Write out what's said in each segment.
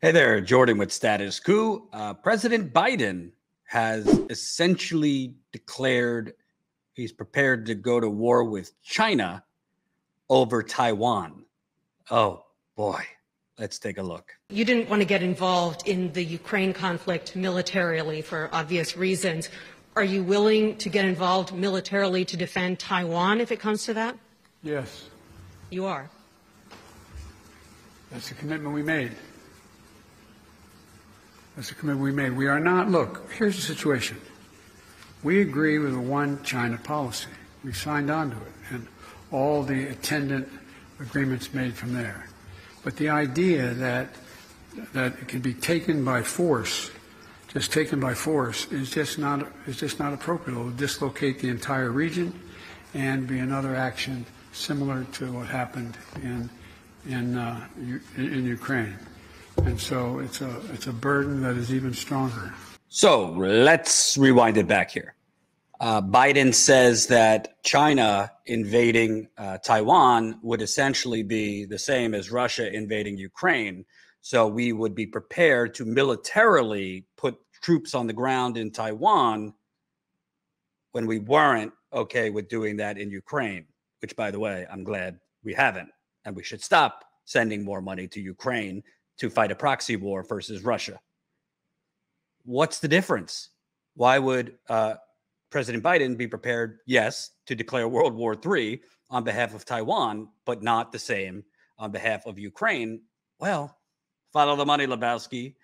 Hey there, Jordan with Status Coup. President Biden has essentially declared he's prepared to go to war with China over Taiwan. Oh, boy. Let's take a look. You didn't want to get involved in the Ukraine conflict militarily for obvious reasons. Are you willing to get involved militarily to defend Taiwan if it comes to that? Yes. You are? That's the commitment we made. That's the commitment we made. We are not, look, here's the situation. We agree with a one China policy. We signed on to it and all the attendant agreements made from there. But the idea that it can be taken by force, just taken by force, is just not appropriate. It will dislocate the entire region and be another action similar to what happened in Ukraine. And so it's a burden that is even stronger. So let's rewind it back here. Biden says that China invading Taiwan would essentially be the same as Russia invading Ukraine. So we would be prepared to militarily put troops on the ground in Taiwan when we weren't okay with doing that in Ukraine, which, by the way, I'm glad we haven't. And we should stop sending more money to Ukraine to fight a proxy war versus Russia. What's the difference? Why would President Biden be prepared, yes, to declare World War III on behalf of Taiwan, but not the same on behalf of Ukraine? Well, follow the money, Lebowski.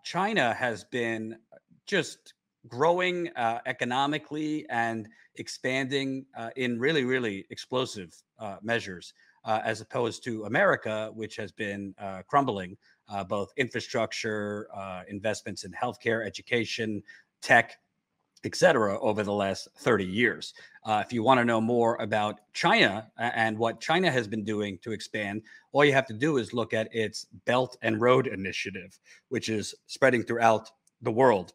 China has been just growing economically and expanding in really, really explosive measures, as opposed to America, which has been crumbling, both infrastructure, investments in healthcare, education, tech, etc., over the last 30 years. If you want to know more about China and what China has been doing to expand, all you have to do is look at its Belt and Road Initiative, which is spreading throughout the world.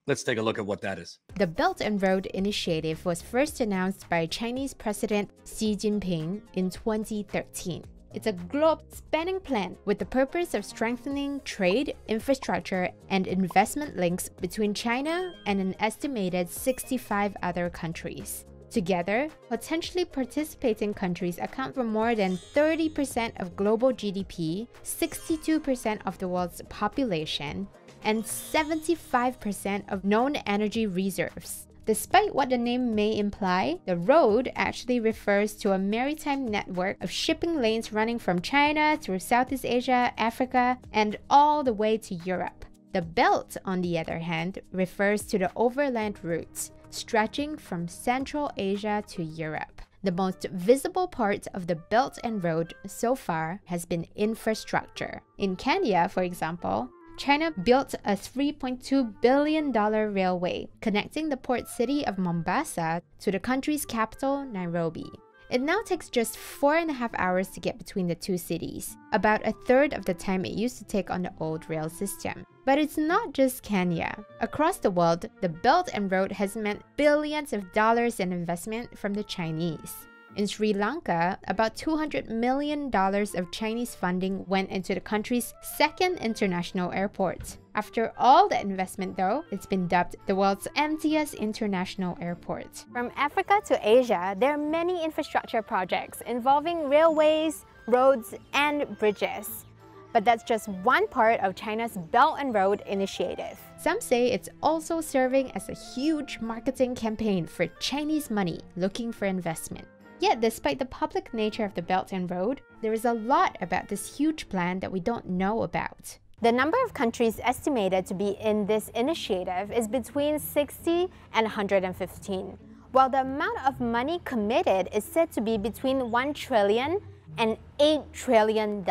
Let's take a look at what that is. The Belt and Road Initiative was first announced by Chinese President Xi Jinping in 2013. It's a globe-spanning plan with the purpose of strengthening trade, infrastructure, and investment links between China and an estimated 65 other countries. Together, potentially participating countries account for more than 30% of global GDP, 62% of the world's population, and 75% of known energy reserves. Despite what the name may imply, the road actually refers to a maritime network of shipping lanes running from China through Southeast Asia, Africa, and all the way to Europe. The belt, on the other hand, refers to the overland routes, stretching from Central Asia to Europe. The most visible part of the Belt and Road so far has been infrastructure. In Kenya, for example, China built a $3.2 billion railway connecting the port city of Mombasa to the country's capital, Nairobi. It now takes just 4.5 hours to get between the two cities, about a third of the time it used to take on the old rail system. But it's not just Kenya. Across the world, the Belt and Road has meant billions of dollars in investment from the Chinese. In Sri Lanka, about $200 million of Chinese funding went into the country's second international airport. After all the investment, though, it's been dubbed the world's emptiest international airport. From Africa to Asia, there are many infrastructure projects involving railways, roads, and bridges. But that's just one part of China's Belt and Road Initiative. Some say it's also serving as a huge marketing campaign for Chinese money looking for investment. Yet, despite the public nature of the Belt and Road, there is a lot about this huge plan that we don't know about. The number of countries estimated to be in this initiative is between 60 and 115, while the amount of money committed is said to be between $1 trillion and $8 trillion.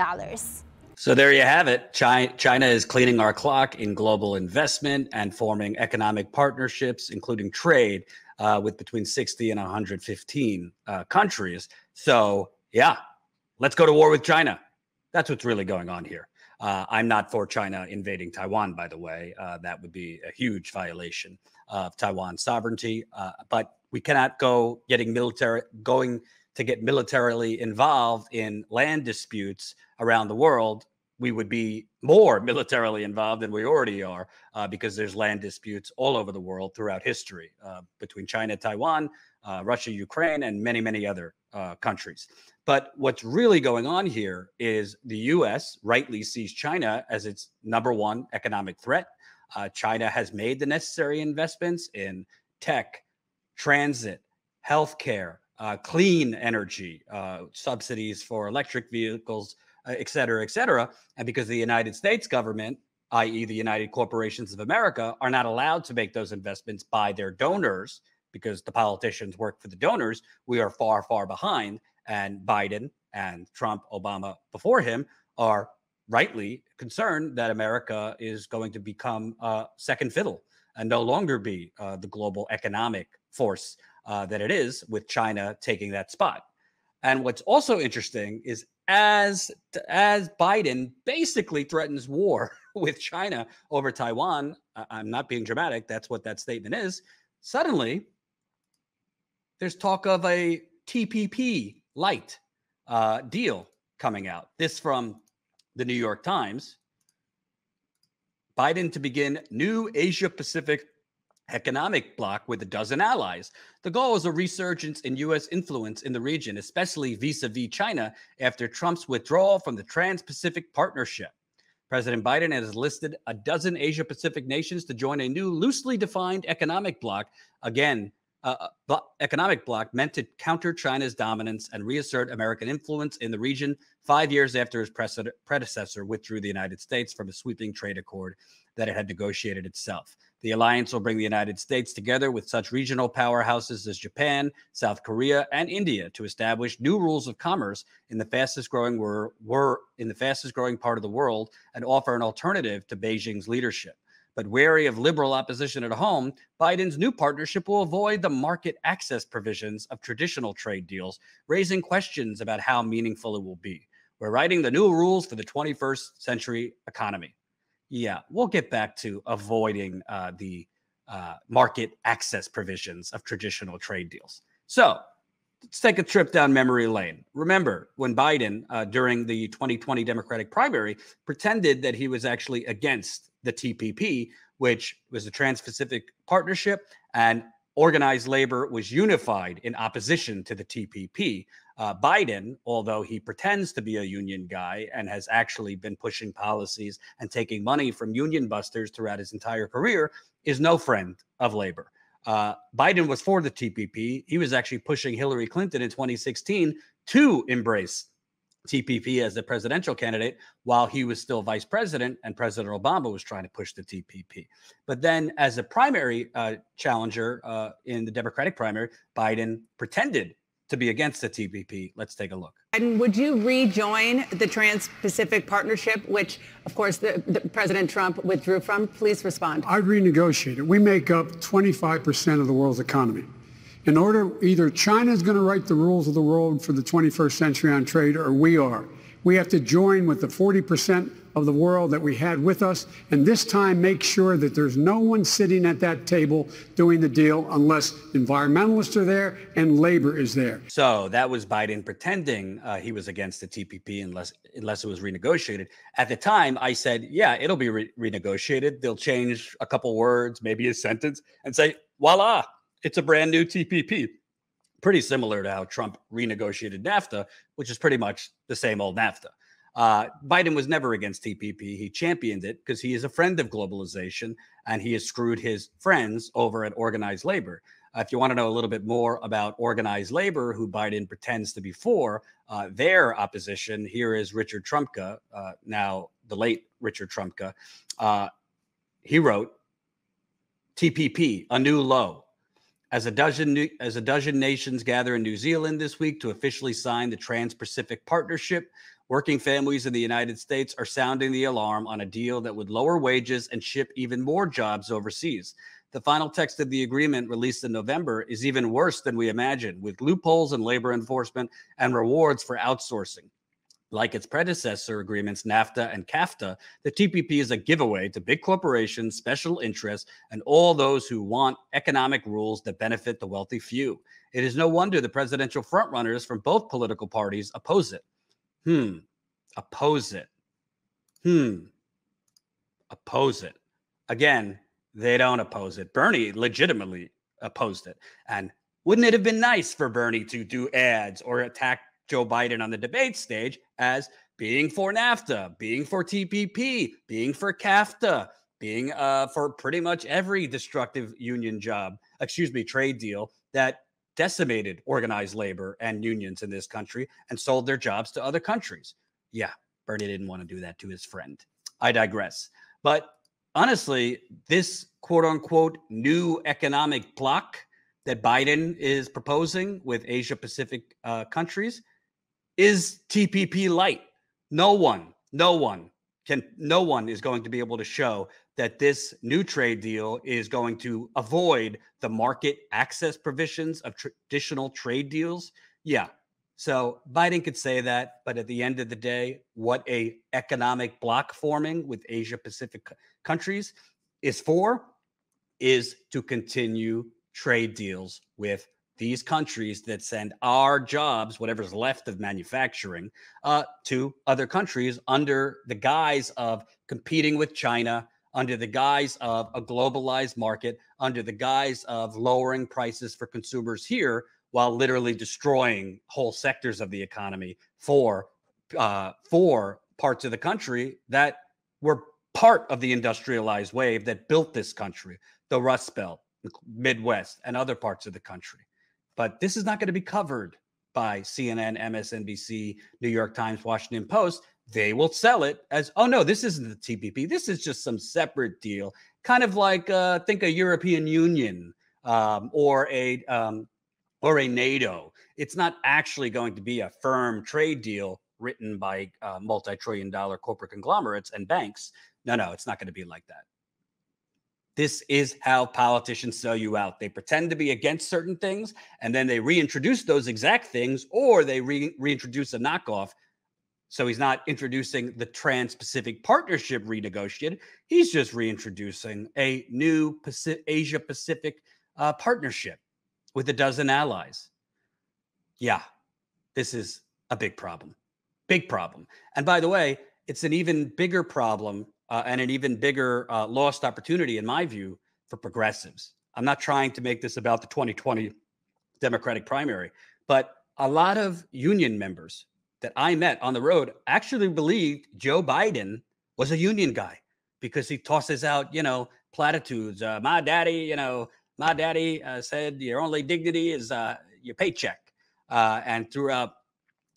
So there you have it. China is cleaning our clock in global investment and forming economic partnerships, including trade, with between 60 and 115 countries. So, yeah, let's go to war with China. That's what's really going on here. I'm not for China invading Taiwan, by the way. That would be a huge violation of Taiwan's sovereignty. But we cannot go going to get militarily involved in land disputes around the world we would be more militarily involved than we already are, because there's land disputes all over the world throughout history, between China, Taiwan, Russia, Ukraine, and many, many other countries. But what's really going on here is the U.S. rightly sees China as its number one economic threat. China has made the necessary investments in tech, transit, healthcare, clean energy, subsidies for electric vehicles, et cetera, et cetera. And because the United States government, i.e. the United Corporations of America, are not allowed to make those investments by their donors, because the politicians work for the donors, we are far, far behind. And Biden and Trump, Obama before him, are rightly concerned that America is going to become second fiddle and no longer be the global economic force that it is, with China taking that spot. And what's also interesting is as Biden basically threatens war with China over Taiwan, I'm not being dramatic, that's what that statement is, suddenly there's talk of a TPP light deal coming out. This from the New York Times. Biden to begin new Asia-Pacific economic bloc with a dozen allies. The goal is a resurgence in U.S. influence in the region, especially vis-a-vis China, after Trump's withdrawal from the Trans-Pacific Partnership. President Biden has listed a dozen Asia-Pacific nations to join a new loosely defined economic bloc, economic bloc meant to counter China's dominance and reassert American influence in the region 5 years after his predecessor withdrew the United States from a sweeping trade accord that it had negotiated itself. The alliance will bring the United States together with such regional powerhouses as Japan, South Korea, and India to establish new rules of commerce in the fastest growing part of the world and offer an alternative to Beijing's leadership. But wary of liberal opposition at home, Biden's new partnership will avoid the market access provisions of traditional trade deals, raising questions about how meaningful it will be. We're writing the new rules for the 21st century economy. Yeah, we'll get back to avoiding the market access provisions of traditional trade deals. So let's take a trip down memory lane. Remember when Biden, during the 2020 Democratic primary, pretended that he was actually against the TPP, which was the Trans-Pacific Partnership, and organized labor was unified in opposition to the TPP. Biden, although he pretends to be a union guy and has actually been pushing policies and taking money from union busters throughout his entire career, is no friend of labor. Biden was for the TPP. He was actually pushing Hillary Clinton in 2016 to embrace TPP as the presidential candidate while he was still vice president and President Obama was trying to push the TPP. But then as a primary challenger in the Democratic primary, Biden pretended to be against the TPP. Let's take a look. Biden, would you rejoin the Trans-Pacific Partnership, which, of course, the President Trump withdrew from? Please respond. I'd renegotiate it. We make up 25% of the world's economy. In order, either China's going to write the rules of the world for the 21st century on trade, or we are. We have to join with the 40% of the world that we had with us, and this time make sure that there's no one sitting at that table doing the deal unless environmentalists are there and labor is there. So that was Biden pretending he was against the TPP unless it was renegotiated. At the time, I said, yeah, it'll be renegotiated. They'll change a couple words, maybe a sentence, and say, voila, it's a brand new TPP. Pretty similar to how Trump renegotiated NAFTA, which is pretty much the same old NAFTA. Biden was never against TPP. He championed it because he is a friend of globalization and he has screwed his friends over at organized labor. If you want to know a little bit more about organized labor, who Biden pretends to be for, their opposition, here is Richard Trumka, now the late Richard Trumka. He wrote, TPP, a new low. As a dozen nations gather in New Zealand this week to officially sign the Trans-Pacific Partnership, working families in the United States are sounding the alarm on a deal that would lower wages and ship even more jobs overseas. The final text of the agreement, released in November, is even worse than we imagined, with loopholes in labor enforcement and rewards for outsourcing. Like its predecessor agreements, NAFTA and CAFTA, the TPP is a giveaway to big corporations, special interests, and all those who want economic rules that benefit the wealthy few. It is no wonder the presidential frontrunners from both political parties oppose it. Oppose it. Oppose it. Again, they don't oppose it. Bernie legitimately opposed it. And wouldn't it have been nice for Bernie to do ads or attack Joe Biden on the debate stage as being for NAFTA, being for TPP, being for CAFTA, being for pretty much every destructive trade deal that decimated organized labor and unions in this country and sold their jobs to other countries. Yeah, Bernie didn't want to do that to his friend. I digress. But honestly, this quote unquote new economic bloc that Biden is proposing with Asia Pacific countries is TPP light. No one is going to be able to show that this new trade deal is going to avoid the market access provisions of traditional trade deals. Yeah. So Biden could say that, but at the end of the day, what a economic bloc forming with Asia Pacific countries is for is to continue trade deals with these countries that send our jobs, whatever's left of manufacturing, to other countries under the guise of competing with China, under the guise of a globalized market, under the guise of lowering prices for consumers here, while literally destroying whole sectors of the economy for parts of the country that were part of the industrialized wave that built this country, the Rust Belt, the Midwest, and other parts of the country. But this is not going to be covered by CNN, MSNBC, New York Times, Washington Post. They will sell it as, oh, no, this isn't the TPP. This is just some separate deal, kind of like think a European Union or a NATO. It's not actually going to be a firm trade deal written by multi-trillion-dollar corporate conglomerates and banks. No, it's not going to be like that. This is how politicians sell you out. They pretend to be against certain things, and then they reintroduce those exact things, or they reintroduce a knockoff. So he's not introducing the Trans-Pacific Partnership renegotiated. He's just reintroducing a new Asia-Pacific partnership with a dozen allies. Yeah, this is a big problem. Big problem. And by the way, it's an even bigger problem and an even bigger lost opportunity, in my view, for progressives. I'm not trying to make this about the 2020 Democratic primary, but a lot of union members that I met on the road actually believed Joe Biden was a union guy because he tosses out, platitudes. My daddy said your only dignity is your paycheck, and threw out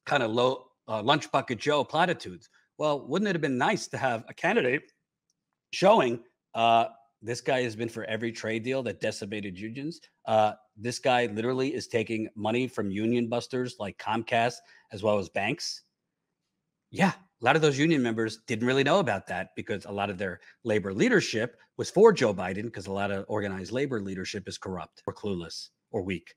kind of low lunch bucket Joe platitudes. Well, wouldn't it have been nice to have a candidate showing this guy has been for every trade deal that decimated unions? This guy literally is taking money from union busters like Comcast as well as banks. Yeah, a lot of those union members didn't really know about that because a lot of their labor leadership was for Joe Biden because a lot of organized labor leadership is corrupt or clueless or weak.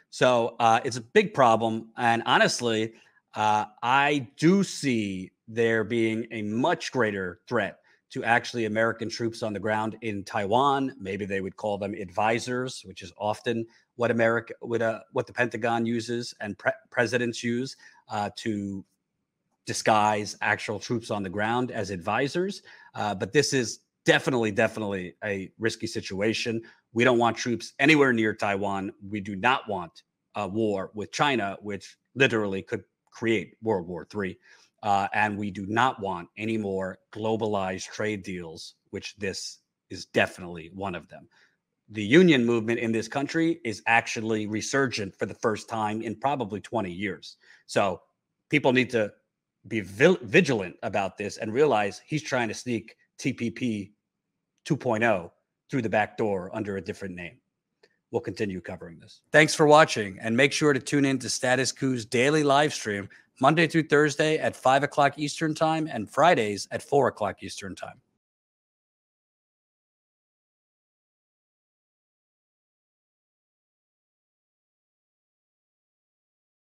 So it's a big problem. And honestly, I do see there being a much greater threat to actually American troops on the ground in Taiwan. Maybe they would call them advisors, which is often what the Pentagon uses and presidents use to disguise actual troops on the ground as advisors. But this is definitely a risky situation. We don't want troops anywhere near Taiwan. We do not want a war with China, which literally could create World War III. And we do not want any more globalized trade deals, which this is definitely one of them. The union movement in this country is actually resurgent for the first time in probably 20 years. So people need to be vigilant about this and realize he's trying to sneak TPP 2.0 through the back door under a different name. We'll continue covering this. Thanks for watching, and make sure to tune in to Status Coup's daily live stream Monday through Thursday at 5 o'clock Eastern Time and Fridays at 4 o'clock Eastern Time.